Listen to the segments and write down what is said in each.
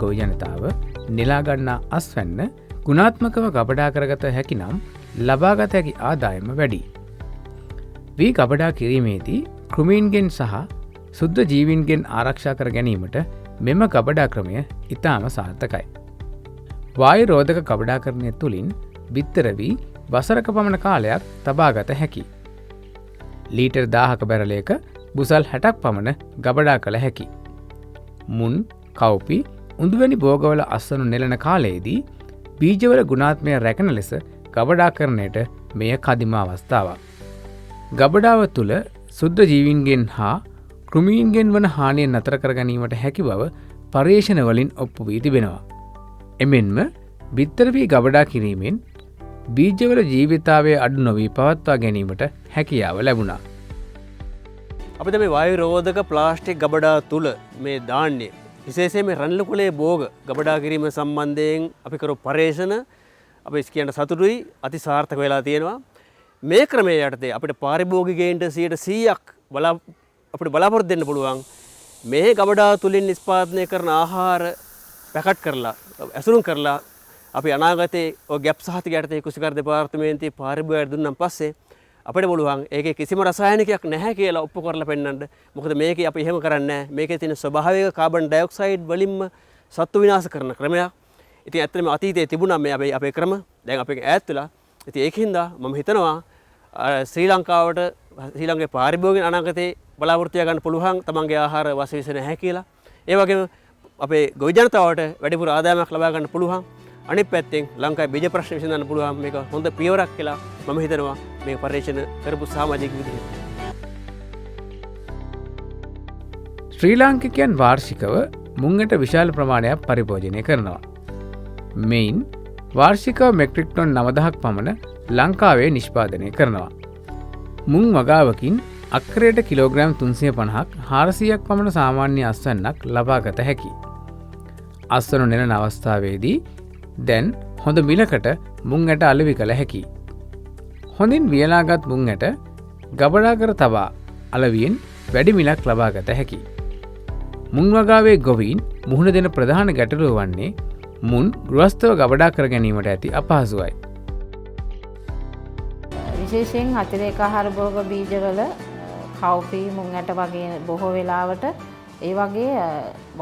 ගොවි ජනතාව නෙලා ගන්නා අස්වැන්න ගුණාත්මකව ගබඩා කරගත හැකි නම් ලබාගත හැකි ආදායම වැඩි. වී ගබඩා කිරීමේදී කෘමීන්ගෙන් සහ සුද්ධ ජීවීන්ගෙන් ආරක්ෂා කර ගැනීමට මෙම ගබඩා ක්‍රමය ඉතාම සාර්ථකයි. වායු රෝධක ගබඩාකරණය තුළින් බිත්තර වී වසරක පමණ කාලයක් තබාගත හැකි. ලීටර් 1000ක බැරලයක බුසල් 60ක් පමණ ගබඩා කළ හැකි. මුන්, කව්පි, උඳුවැනි භෝගවල අස්වනු නෙලන කාලයේදී බීජවල ගුණාත්මය රැකෙන ලෙස ගබඩාකරණයට මෙය කදිම අවස්ථාවක්. ගබඩාව තුළ සුද්ධ ජීවීන්ගෙන් හා කෘමීන්ගෙන් වන හානිය නතර කර ගැනීමට හැකි බව පර්යේෂණ වලින් ඔප්පු වී තිබෙනවා. එමෙන්ම බිත්තර වී ගබඩා කිරීමෙන් බීජවල ජීවිතාවය අඩු නොවී පවත්වා ගැනීමට හැකියාව ලැබුණා. අපිට මේ වායු රෝධක ප්ලාස්ටික් ගබඩා තුල මේ දාන්නේ විශේෂයෙන් මේ රන්ලු කුලේ භෝග ගබඩා කිරීම සම්බන්ධයෙන් අපි කරපු පර්යේෂණ අපි කියන්න සතුටුයි, අති සාර්ථක වෙලා තියෙනවා. මේ ක්‍රමයේ යටතේ අපිට පාරිභෝගිකයන්ට 100% අපිට බලාපොරොත්තු දෙන්න පුළුවන් මේ ගබඩා තුලින් නිෂ්පාදනය කරන ආහාර පැකට් කරලා ඇසුරුම් කරලා අපි අනාගතයේ ඔය ගැප් සහතික යටතේ කුෂිකාර්ය දෙපාර්තමේන්තුවේ පාරිභෝගිකයට දුන්නාන් පස්සේ අපිට පුළුවන් ඒකේ කිසිම රසායනිකයක් නැහැ කියලා ඔප්පු කරලා පෙන්නන්න. මොකද මේකේ අපි එහෙම කරන්නේ නැහැ. මේකේ තියෙන ස්වභාවික කාබන් ඩයොක්සයිඩ් වලින්ම සත්තු විනාශ කරන ක්‍රමයක්. ඉතින් ඇත්තටම අතීතයේ තිබුණා මේ අපේ ක්‍රම. දැන් අපේ ඈත් වෙලා. ඉතින් ඒකින්ද මම හිතනවා ශ්‍රී ලංකාවේ පාරිභෝගික අනාගතයේ බලාපොරොත්තු ගන්න පුළුවන් තමන්ගේ ආහාර වශවිස නැහැ කියලා. ඒ වගේම අපේ ගොවි ජනතාවට වැඩිපුර ආදායමක් ලබා ගන්න පුළුවන්. අනිත් පැත්තෙන් ලංකාවේ බීජ ප්‍රශ්න විසඳන්න පුළුවන්. මේක හොඳ පියවරක් කියලා මම හිතනවා මේ පර්යේෂණ කරපු සමාජික විදිහට. ශ්‍රී ලාංකිකයන් වාර්ෂිකව මුංගට විශාල ප්‍රමාණයක් පරිභෝජනය කරනවා. මෙයින් වාර්ෂිකව මෙට්‍රික් ටොන් 9000ක් පමණ ලංකාවේ නිෂ්පාදනය කරනවා. මුං වගාවකින් අක්කරයට කිලෝග්‍රෑම් 350ක් 400ක් පමණ සාමාන්‍ය අස්වැන්නක් ලබාගත හැකි. අස්වනු නෙලන අවස්ථාවේදී දැන් හොඳ මිලකට මුං ඇට අලෙවි කළ හැකි. හොඳින් වියලාගත් මුං ඇට ගබඩා කර තබා අලවියෙන් වැඩි මිලක් ලබාගත හැකි. මුං වගාවේ ගොවීන් මුහුණ දෙන ප්‍රධාන ගැටලුව වන්නේ මුන් ගෘහස්ථව ගබඩා කර ගැනීමට ඇති අපහසුවයි. විශේෂයෙන් අතිරේක ආහාර භෝග බීජවල කව්පි මුං ඇට වගේ බොහෝ වෙලාවට ඒ වගේ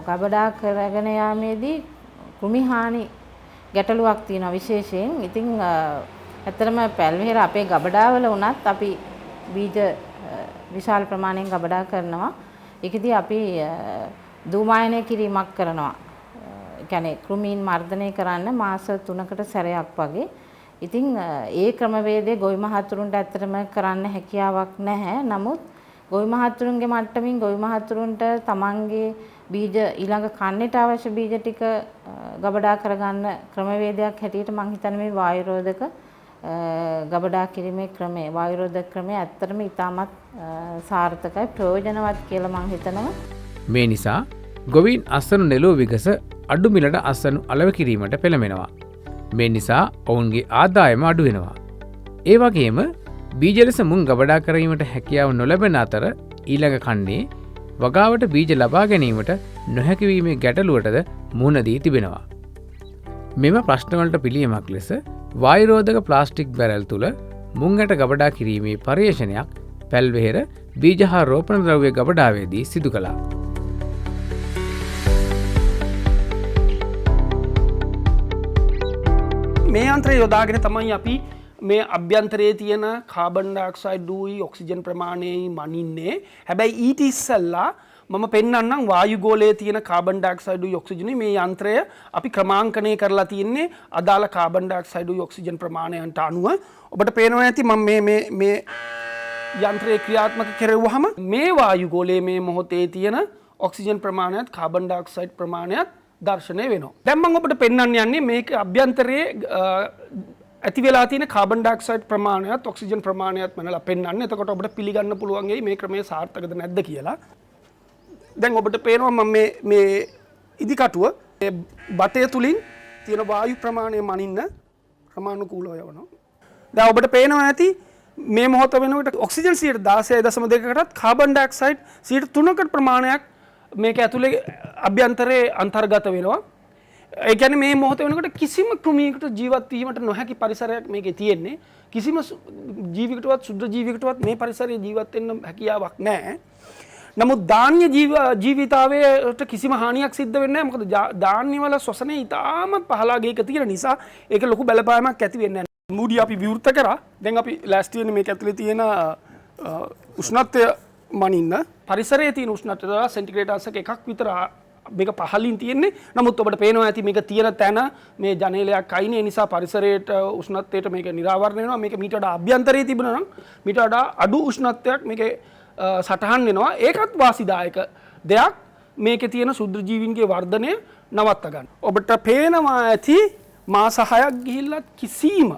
ගබඩා කරගෙන යාමේදී කෘමි හානි ගැටලුවක් තියෙනවා විශේෂයෙන්. ඉතින් ඇත්තටම පැල්වෙහෙර අපේ ගබඩාවල වුණත් අපි බීජ විශාල ප්‍රමාණයෙන් ගබඩා කරනවා. ඒකෙදී අපි දූමායනය කිරීමක් කරනවා. ඒ කියන්නේ කෘමීන් මර්ධනය කරන්න මාස 3කට සැරයක් වගේ. ඉතින් ඒ ක්‍රමවේදයේ ගොවි මහතුරුන්ට ඇත්තටම කරන්න හැකියාවක් නැහැ. නමුත් ගොවි මහතුරුන්ගේ මට්ටමින් ගොවි මහතුරුන්ට තමන්ගේ බීජ ඊළඟ කන්නට අවශ්‍ය බීජ ටික ගබඩා කරගන්න ක්‍රමවේදයක් හැටියට මම හිතන්නේ මේ වායු රෝධක ගබඩා කිරීමේ ක්‍රමය වායු රෝධක ක්‍රමය ඇත්තටම ඉතාමත් සාර්ථකයි ප්‍රයෝජනවත් කියලා මම හිතනවා. මේ නිසා ගොවීන් අස්වනු නෙළුව විගස අඩු මිලට අස්වනු අලව කිරීමට පෙළඹෙනවා. මේ නිසා ඔවුන්ගේ ආදායම අඩු වෙනවා. ඒ වගේම බීජ ලෙස මුං ගබඩා කිරීමට හැකියාව නොලැබෙන අතර ඊළඟ කන්නේ වගාවට බීජ ලබා ගැනීමට නොහැකි වීමේ ගැටලුවටද මුහුණ දී තිබෙනවා. මෙම ප්‍රශ්නවලට පිළියමක් ලෙස වායුරෝධක ප්ලාස්ටික් බැරල් තුල මුං ඇට ගබඩා කිරීමේ පර්යේෂණයක් පැල්වෙහෙර බීජ හා රෝපණ ද්‍රව්‍ය ගබඩාවේදී සිදු කළා. මේ යන්ත්‍රය යොදාගෙන තමයි අපි මේ අභ්‍යන්තරයේ තියෙන කාබන් ඩයොක්සයිඩ් දුයි ඔක්සිජන් ප්‍රමාණයයි මනින්නේ. හැබැයි ඊට ඉස්සෙල්ලා මම පෙන්වන්නම් වායුගෝලයේ තියෙන කාබන් ඩයොක්සයිඩ් දුයි ඔක්සිජන් මේ යන්ත්‍රය අපි ක්‍රමාංකණය කරලා තියෙන්නේ අදාළ කාබන් ඩයොක්සයිඩ් දුයි ඔක්සිජන් ප්‍රමාණයන්ට අනුව. ඔබට පේනවා ඇති මම මේ යන්ත්‍රය ක්‍රියාත්මක කෙරුවහම මේ වායුගෝලයේ මේ මොහොතේ තියෙන ඔක්සිජන් ප්‍රමාණයත් කාබන් ඩයොක්සයිඩ් ප්‍රමාණයත් දර්ශනය වෙනවා. දැන් මම ඔබට පෙන්වන්න යන්නේ මේක අභ්‍යන්තරයේ ඇති වෙලා තියෙන කාබන් ඩයොක්සයිඩ් ප්‍රමාණයත් ඔක්සිජන් ප්‍රමාණයත් මනලා පෙන්වන්න. එතකොට ඔබට පිළිගන්න පුළුවන් වෙයි මේ ක්‍රමය සාර්ථකද නැද්ද කියලා. දැන් ඔබට පේනවා මම මේ ඉදිකටුව මේ බටය තුලින් තියෙන වායු ප්‍රමාණය මනින්න ක්‍රමානුකූලව යවනවා. දැන් ඔබට පේනවා ඇති මේ මොහොත වෙනකොට ඔක්සිජන් 16.2කටත් කාබන් ඩයොක්සයිඩ් 3කට ප්‍රමාණයක් මේක ඇතුලේ අභ්‍යන්තරයේ අන්තර්ගත වෙනවා. ඒ කියන්නේ මේ මොහොත වෙනකොට කිසිම කෘමියකට ජීවත් වීමට නොහැකි පරිසරයක් මේකේ තියෙන්නේ. කිසිම ජීවිකටවත් සුද්ධ ජීවිකටවත් මේ පරිසරයේ ජීවත් වෙන්න හැකියාවක් නැහැ. නමුත් ධාන්‍ය ජීවිතාවයට කිසිම හානියක් සිද්ධ වෙන්නේ නැහැ. මොකද ධාන්‍ය වල ශ්වසනය ඉතාමත් පහළාගේක තියෙන නිසා ඒක ලොකු බලපෑමක් ඇති වෙන්නේ නැහැ. මූඩි අපි විවෘත කරා. දැන් අපි ලෑස්ති වෙන්නේ මේක ඇතුලේ තියෙන උෂ්ණත්වය මනින්න. පරිසරයේ තියෙන උෂ්ණත්වය සෙන්ටිග්‍රේඩ් අංශක එකක් විතර මේක පහළින් තියෙන්නේ. නමුත් ඔබට පේනවා ඇති මේක තියෙන තැන මේ ජනේලයක් අයිනේ නිසා පරිසරයට උෂ්ණත්වයට මේක නිරාවරණය වෙනවා. මේක මීට වඩා අභ්‍යන්තරයේ තිබුණා නම් මීට වඩා අඩු උෂ්ණත්වයක් මේකේ සටහන් වෙනවා. ඒකත් වාසිදායක දෙයක් මේකේ තියෙන සුද්ධ ජීවීන්ගේ වර්ධනය නවත්ත ගන්න. ඔබට පේනවා ඇති මාස 6ක් ගිහිල්ලා කිසිම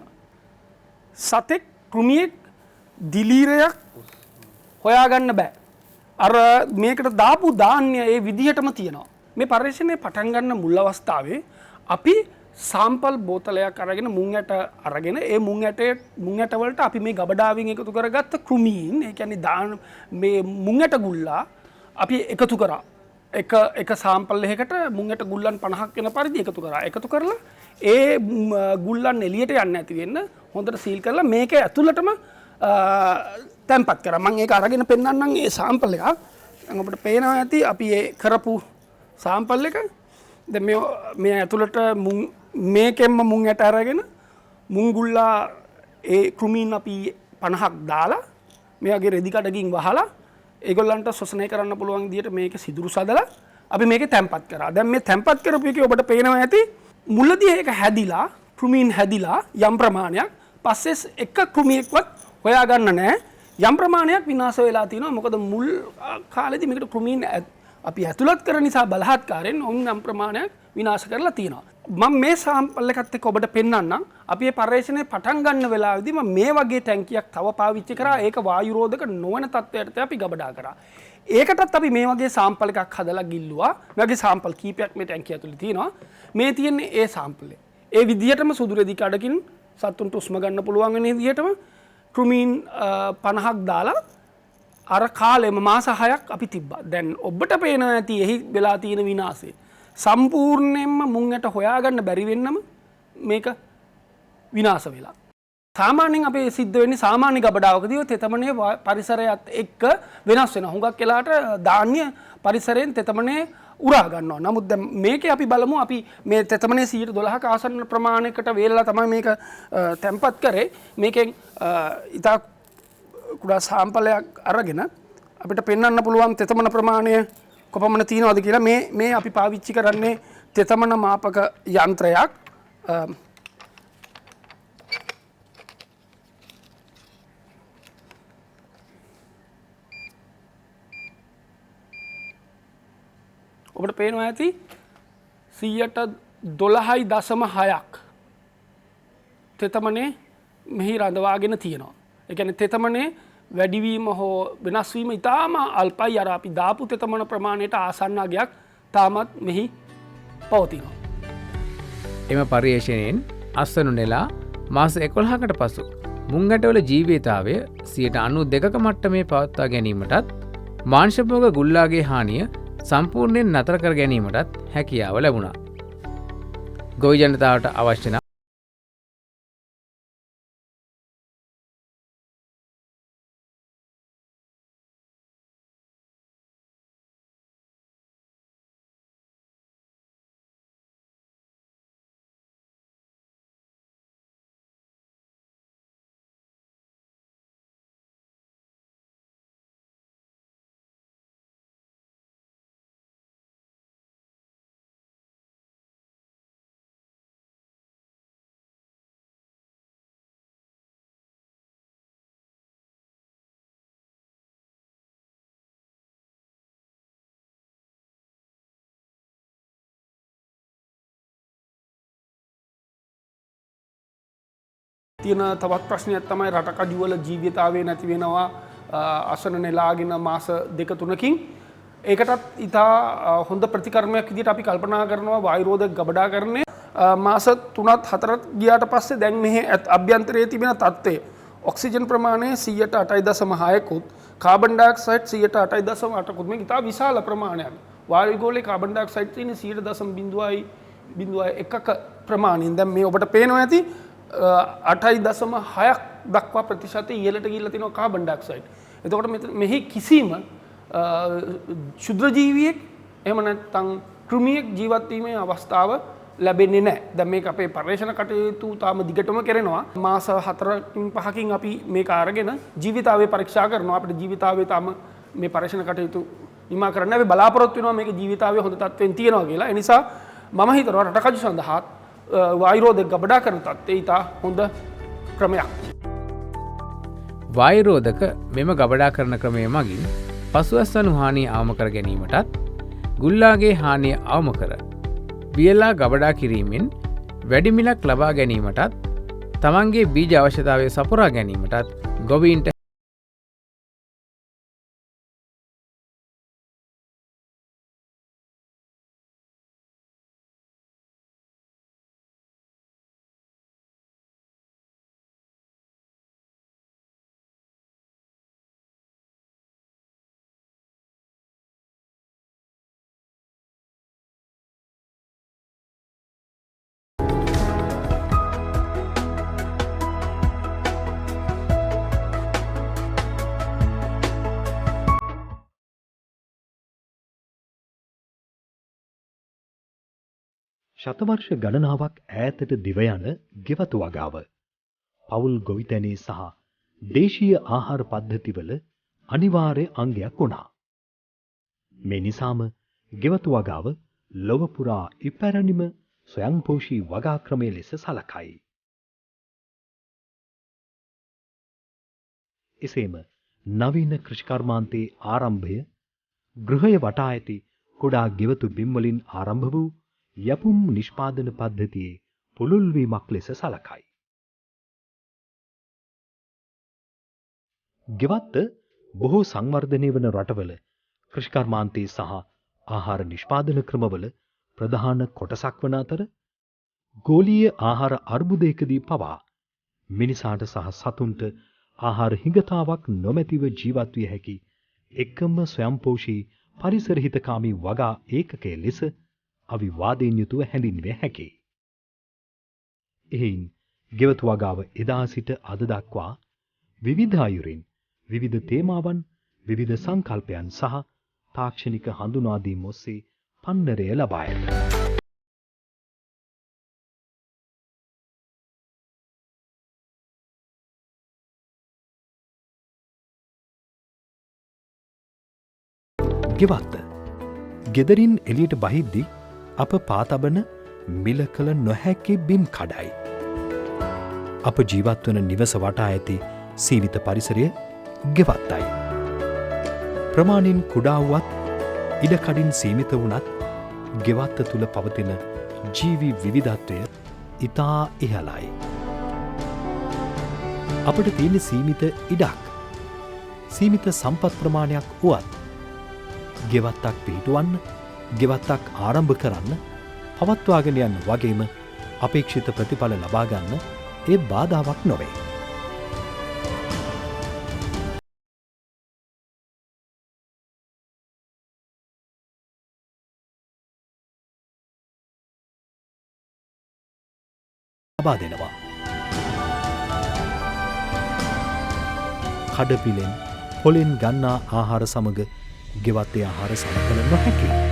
සතෙක් කෘමියෙක් දිලීරයක් හොයාගන්න බෑ. අර මේකට දාපු ධාන්‍ය ඒ විදිහටම තියෙනවා. මේ පරීක්ෂණය පටන් ගන්න මුල් අවස්ථාවේ අපි සාම්පල් බෝතලයක් අරගෙන මුං ඇට අරගෙන ඒ මුං ඇට වලට අපි මේ ගබඩාවෙන් එකතු කරගත්ත කෘමීන් ඒ කියන්නේ මේ මුං ඇට ගුල්ලා අපි එකතු කරා. එක සාම්පල් එකකට මුං ඇට ගුල්ලන් 50ක් වෙන පරිදි එකතු කරා. එකතු කරලා ඒ ගුල්ලන් එළියට යන්නේ නැති වෙන්න හොඳට සීල් කරලා මේක ඇතුළටම තැන්පත් කරා. මම ඒක අරගෙන පෙන්නන්නම් ඒ සාම්පල් එකක්. දැන් ඔබට පේනවා ඇති අපි ඒ කරපු සාම්පල් එක. දැන් මේ ඇතුළට මේකෙන්ම මුං ඇට අරගෙන මුං ගුල්ලා ඒ කෘමීන් අපි 50ක් දාලා මේ වගේ රෙදි කඩකින් වහලා ඒගොල්ලන්ට ශ්වසනය කරන්න පුළුවන් විදියට මේක සිදුරු සදලා අපි මේක තැම්පත් කරා. දැන් මේ තැම්පත් කරපු එකේ ඔබට පේනවා ඇති මුලදී ඒක හැදිලා කෘමීන් හැදිලා යම් ප්‍රමාණයක් පස්සේ එක කෘමියෙක්වත් හොයාගන්න නැහැ. යම් ප්‍රමාණයක් විනාශ වෙලා තියෙනවා. මොකද මුල් කාලෙදී මේකට කෘමීන් අපි ඇතුළත් කරන නිසා බලහත්කාරයෙන් ඔවුන් යම් ප්‍රමාණයක් විනාශ කරලා තියෙනවා. මම මේ සාම්පල් එකත් එක්ක ඔබට පෙන්නන්නම්. අපි මේ පරීක්ෂණය පටන් ගන්න වෙලාවේදී මම මේ වගේ ටැංකියක් තව පාවිච්චි කරා. ඒක වායු රෝධක නොවන තත්ත්වයට අපි ගබඩා කරා. ඒකටත් අපි මේ වගේ සාම්පල් එකක් හදලා ගිල්ලුවා. මේ වගේ සාම්පල් කීපයක් මේ ටැංකිය ඇතුලේ තියෙනවා. මේ තියෙන්නේ ඒ සාම්පල් එක. ඒ විදිහටම සුදු රෙදි කඩකින් සතුන්ට උස්ම ගන්න පුළුවන් වෙන විදිහටම කෘමීන් 50ක් දාලා අර කාලෙම මාස 6ක් අපි තිබ්බා. දැන් ඔබට පේනවා ඇති එහි වෙලා තියෙන විනාශය. සම්පූර්ණයෙන්ම මුං ඇට හොයාගන්න බැරි වෙන්නම මේක විනාශ වෙලා. සාමාන්‍යයෙන් අපේ සිද්ධ වෙන්නේ සාමාන්‍ය ගබඩාවකදී තෙතමනේ පරිසරයත් එක්ක වෙනස් වෙනවා. හුඟක් වෙලාට ධාන්‍ය පරිසරයෙන් තෙතමනේ උරා ගන්නවා. නමුත් දැන් මේකේ අපි බලමු අපි මේ තෙතමනේ 12ක ආසන්න ප්‍රමාණයකට වේලලා තමයි මේක තැම්පත් කරේ. මේකෙන් ඉතා කුඩා සාම්පලයක් අරගෙන අපිට පෙන්වන්න පුළුවන් තෙතමන ප්‍රමාණය කොපමණ තියෙනවද කියලා. මේ අපි පාවිච්චි කරන්නේ තෙතමන මාපක යන්ත්‍රයක්. ඔබට පේනවා ඇති 12.6ක් තෙතමනේ මෙහි රඳවාගෙන තියෙනවා. ඒ කියන්නේ තෙතමනේ වැඩිවීම හෝ වෙනස් වීම ඉතාම අල්පයි. අර අපි දාපු තෙතමන ප්‍රමාණයට ආසන්න අගයක් තාමත් මෙහි පවතිනවා. එම පර්යේෂණයෙන් අස්වනු නෙලා මාස 11කට පසු මුං ඇටවල ජීවිතාවය 92ක මට්ටමේ පවත්වා ගැනීමටත් මාංශභෝග ගුල්ලාගේ හානිය සම්පූර්ණයෙන් නතර කර ගැනීමටත් හැකියාව ලැබුණා. ගොවි ජනතාවට අවශ්‍ය නම් තියෙන තවත් ප්‍රශ්නයක් තමයි රටකඩිවල ජීවිතාවය නැති වෙනවා අසන නෙලාගෙන මාස 2-3කින්. ඒකටත් ඉතා හොඳ ප්‍රතිකර්මයක් විදිහට අපි කල්පනා කරනවා වායුරෝධක ගබඩාකරණය. මාස 3-4 ගියාට පස්සේ දැන් මෙහි අභ්‍යන්තරයේ තිබෙන තත්ත්වය ඔක්සිජන් ප්‍රමාණය 8.6කුත් කාබන් ඩයොක්සයිඩ් 8.8කුත් මේක ඉතා විශාල ප්‍රමාණයක්. වායුගෝලයේ කාබන් ඩයොක්සයිඩ් තියෙන 0.0 0.1ක ප්‍රමාණයෙන් දැන් මේ ඔබට පේනවා ඇති 8.6ක් දක්වා ප්‍රතිශතය ඉහළට ගිහිල්ලා තිනවා කාබන් ඩයොක්සයිඩ්. එතකොට මෙහි කිසිම ක්ෂුද්‍ර ජීවියෙක් එහෙම නැත්නම් කෘමියෙක් ජීවත් වීමේ අවස්ථාව ලැබෙන්නේ නැහැ. දැන් මේක අපේ පර්යේෂණ කටයුතු තාම දිගටම කරනවා. මාස 4කින් 5කින් අපි මේක අරගෙන ජීවිතාවය පරීක්ෂා කරනවා. අපිට ජීවිතාවය තාම මේ පර්යේෂණ කටයුතු නිමා කරන්න අපි බලාපොරොත්තු වෙනවා මේක ජීවිතාවය හොඳ තත්ත්වෙන් තියෙනවා කියලා. ඒ නිසා මම හිතනවා රටකජු සඳහා වායුරෝධක ගබඩා කරන තත්ත්වය ඉතා හොඳ ක්‍රමයක්. වායුරෝධක මෙම ගබඩා කරන ක්‍රමය මගින් පසුවස්වනු හානිය අවම කර ගැනීමටත් ගුල්ලාගේ හානිය අවම කර වියලා ගබඩා කිරීමෙන් වැඩිමිලක් ලබා ගැනීමටත් තමන්ගේ බීජ අවශ්‍යතාවය සපුරා ගැනීමටත් ගොවීන්ට ශතවර්ෂ ගණනාවක් ඈතට දිව යන ගෙවතු වගාව පවුල් ගොවිතැනේ සහ දේශීය ආහාර පද්ධතිවල අනිවාර්ය අංගයක් වුණා. මේ නිසාම ගෙවතු වගාව ලොව පුරා ඉපැරණිම ස්වයංපෝෂී වගා ක්‍රමය ලෙස සලකයි. එසේම නවීන කෘෂිකර්මාන්තයේ ආරම්භය ගෘහය වටා ඇති කුඩා ගෙවතු බිම් වලින් ආරම්භ වූ යපුම් නිෂ්පාදන පද්ධතියේ පුළුල්වීමක් ලෙස සලකයි. ගෙවත්ත බොහෝ සංවර්ධනය වන රටවල කෘෂිකර්මාන්තයේ සහ ආහාර නිෂ්පාදන ක්‍රමවල ප්‍රධාන කොටසක් වන අතර ගෝලීය ආහාර අර්බුදයකදී පවා මිනිසාට සහ සතුන්ට ආහාර හිඟතාවක් නොමැතිව ජීවත් විය හැකි එකම ස්වයංපෝෂී පරිසර හිතකාමී වගා ඒකකයේ ලෙස අවිවාදයෙන් යුතුව හැඳින්විය හැකියි. එයින් ගෙවතු වගාව එදා සිට අද දක්වා විවිධ අයුරින් විවිධ තේමාවන් විවිධ සංකල්පයන් සහ තාක්ෂණික හඳුනා දීම් ඔස්සේ පන්නරය ලබා ඇත. ගෙවත්ත ගෙදරින් එළියට බහිද්දී අප පාතබන මිල කළ නොහැකි බිම් කඩයි. අප ජීවත්වන නිවස වටා ඇති සීමිත පරිසරය ගෙවත්තයි. ප්‍රමාණින් කුඩාවුවත් ඉඩකඩින් සීමිත වුණත් ගෙවත්ත තුළ පවතින ජීවි විවිධත්වය ඉතා ඉහළයි. අපට තියෙන සීමිත ඉඩක් සීමිත සම්පත් ප්‍රමාණයක් වුවත් ගෙවත්තක් පිහිටුවන්න ගෙවත්තක් ආරම්භ කරන්න පවත්වාගෙන යන්න වගේම අපේක්ෂිත ප්‍රතිඵල ලබා ගන්න ඒ බාධාවක් නොවේ. ලබා දෙනවා. කඩපිලෙන් පොලෙන් ගන්නා ආහාර සමග ගෙවත්තේ ආහාර සමකල නොහැකි.